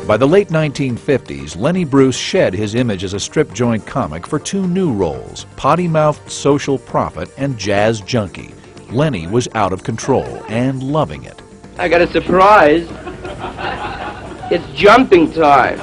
By the late 1950s, Lenny Bruce shed his image as a strip joint comic for two new roles, potty-mouthed social prophet and jazz junkie. Lenny was out of control and loving it. I got a surprise. It's jumping time.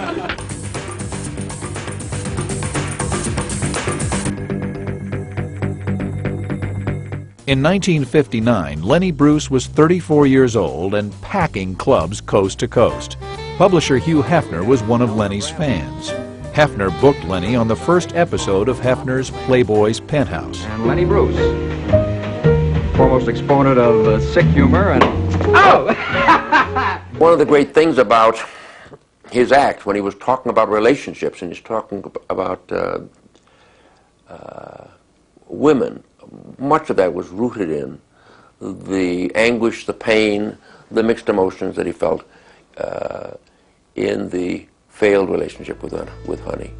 In 1959, Lenny Bruce was 34 years old and packing clubs coast to coast. Publisher Hugh Hefner was one of Lenny's fans. Hefner booked Lenny on the first episode of Hefner's Playboy's Penthouse. And Lenny Bruce, foremost exponent of sick humor and... Oh! One of the great things about his act, when he was talking about relationships and he's talking about women, much of that was rooted in the anguish, the pain, the mixed emotions that he felt in the failed relationship with Honey.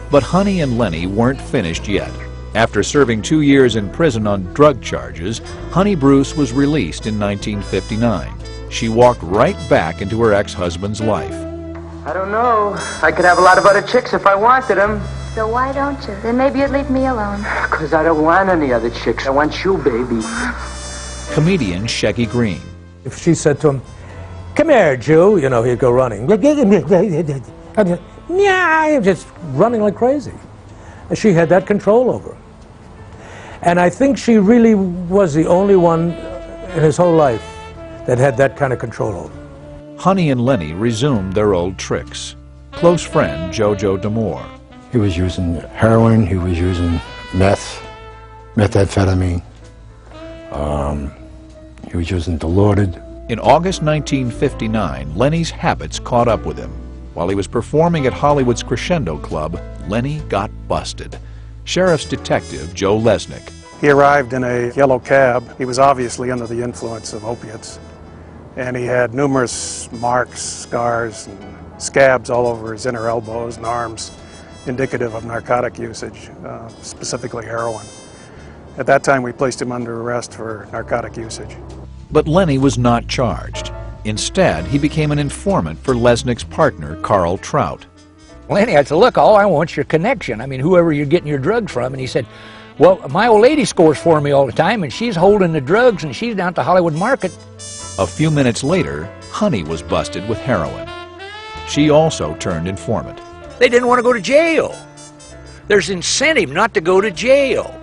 But Honey and Lenny weren't finished yet. After serving 2 years in prison on drug charges, Honey Bruce was released in 1959. She walked right back into her ex-husband's life. I don't know. I could have a lot of other chicks if I wanted them. So why don't you? Then maybe you'd leave me alone. Because I don't want any other chicks. I want you, baby. Comedian Shecky Green. If she said to him, "Come here, Jew," you know, he'd go running. Yeah, just running like crazy. And she had that control over him. And I think she really was the only one in his whole life that had that kind of control over him. Honey and Lenny resumed their old tricks. Close friend Jojo D'Amore. He was using heroin, he was using methamphetamine, he was using Dilaudid. In August 1959, Lenny's habits caught up with him. While he was performing at Hollywood's Crescendo Club, Lenny got busted. Sheriff's Detective Joe Lesnick. He arrived in a yellow cab. He was obviously under the influence of opiates. And he had numerous marks, scars, and scabs all over his inner elbows and arms, indicative of narcotic usage, specifically heroin. At that time, we placed him under arrest for narcotic usage. But Lenny was not charged. Instead, he became an informant for Lesnick's partner, Carl Trout. Lenny, I said, look, all I want's your connection. I mean, whoever you're getting your drugs from. And he said, well, my old lady scores for me all the time, and she's holding the drugs, and she's down at the Hollywood Market. A few minutes later, Honey was busted with heroin. She also turned informant. They didn't want to go to jail. There's incentive not to go to jail.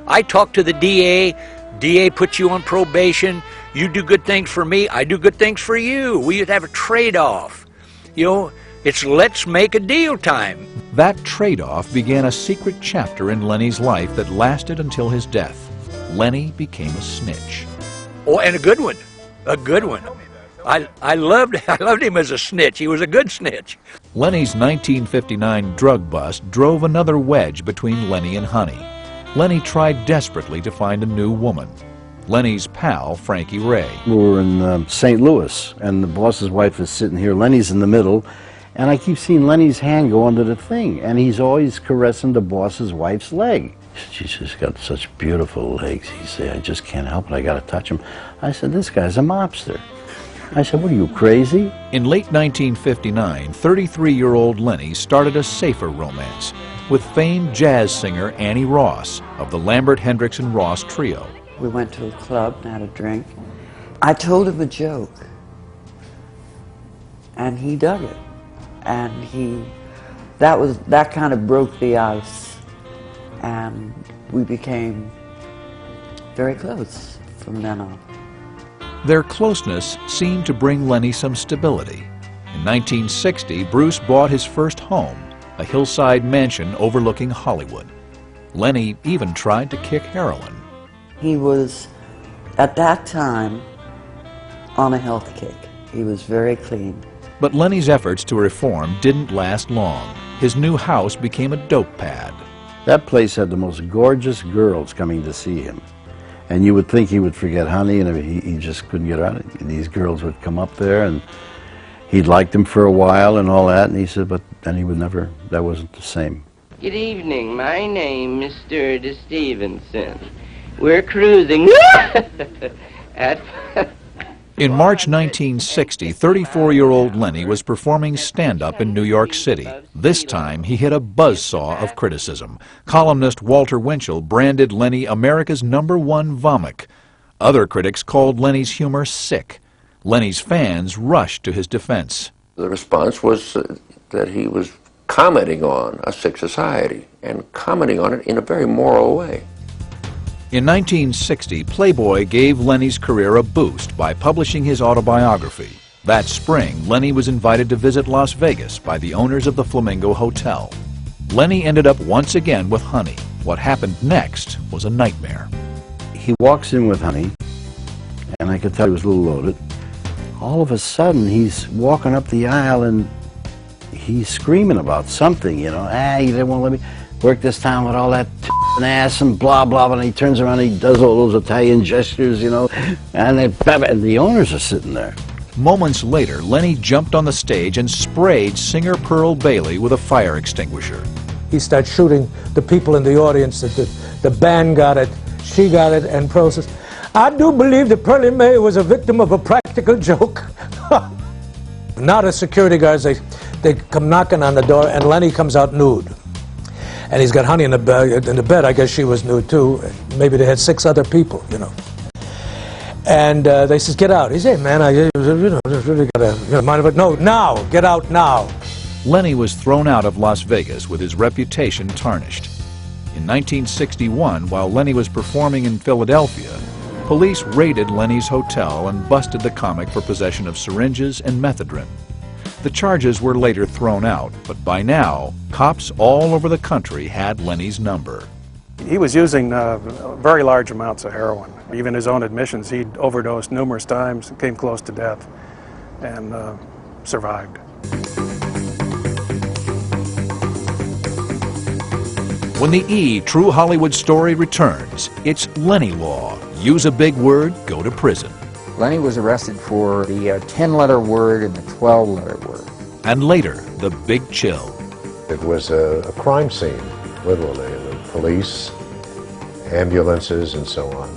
I talked to the DA. DA puts you on probation. You do good things for me, I do good things for you. We have a trade-off. You know, it's let's make a deal time. That trade-off began a secret chapter in Lenny's life that lasted until his death. Lenny became a snitch. Oh, and a good one. A good one. I loved him as a snitch. He was a good snitch. Lenny's 1959 drug bust drove another wedge between Lenny and Honey. Lenny tried desperately to find a new woman. Lenny's pal, Frankie Ray. We were in St. Louis, and the boss's wife is sitting here. Lenny's in the middle, and I keep seeing Lenny's hand go under the thing, and he's always caressing the boss's wife's leg. She's just got such beautiful legs. He said, I just can't help it. I got to touch him. I said, this guy's a mobster. I said, what are you, crazy? In late 1959, 33-year-old Lenny started a safer romance with famed jazz singer Annie Ross of the Lambert, Hendricks, and Ross trio. We went to a club and had a drink. I told him a joke, and he dug it. And that kind of broke the ice, and we became very close from then on. Their closeness seemed to bring Lenny some stability. In 1960, Bruce bought his first home, a hillside mansion overlooking Hollywood. Lenny even tried to kick heroin. He was, at that time, on a health kick. He was very clean. But Lenny's efforts to reform didn't last long. His new house became a dope pad. That place had the most gorgeous girls coming to see him. And you would think he would forget Honey, and he just couldn't get out of it. These girls would come up there, and he'd liked them for a while and all that, and he said, but then he would never, that wasn't the same. Good evening. My name is Mr. Stevenson. We're cruising at... In In March 1960, 34-year-old Lenny was performing stand-up in New York City. This time, he hit a buzzsaw of criticism. Columnist Walter Winchell branded Lenny America's #1 vomit. Other critics called Lenny's humor sick. Lenny's fans rushed to his defense. The response was that he was commenting on a sick society and commenting on it in a very moral way. In 1960, Playboy gave Lenny's career a boost by publishing his autobiography. That spring, Lenny was invited to visit Las Vegas by the owners of the Flamingo Hotel. Lenny ended up once again with Honey. What happened next was a nightmare. He walks in with Honey, and I could tell he was a little loaded. All of a sudden, he's walking up the aisle and he's screaming about something, you know. You didn't want to let me work this town with all that ass and blah, blah, and he turns around and he does all those Italian gestures, you know, and the owners are sitting there. Moments later, Lenny jumped on the stage and sprayed singer Pearl Bailey with a fire extinguisher. He starts shooting the people in the audience. The band got it, she got it, and Pearl says, "I do believe that Pearlie Mae was a victim of a practical joke." Now the security guards, they come knocking on the door, and Lenny comes out nude. And he's got Honey in the bed. I guess she was nude too. Maybe they had 6 other people, you know. And they says, "Get out." He said, "Hey, man, I really gotta mind it. No, now, get out now." Lenny was thrown out of Las Vegas with his reputation tarnished. In 1961, while Lenny was performing in Philadelphia, police raided Lenny's hotel and busted the comic for possession of syringes and methadone. The charges were later thrown out, but by now, cops all over the country had Lenny's number. He was using very large amounts of heroin. Even his own admissions, he'd overdosed numerous times, came close to death, and survived. When the E! True Hollywood Story returns, it's Lenny Law. Use a big word, go to prison. Lenny was arrested for the 10-letter word and the 12-letter word. And later, the Big Chill. It was a crime scene, literally. The police, ambulances, and so on.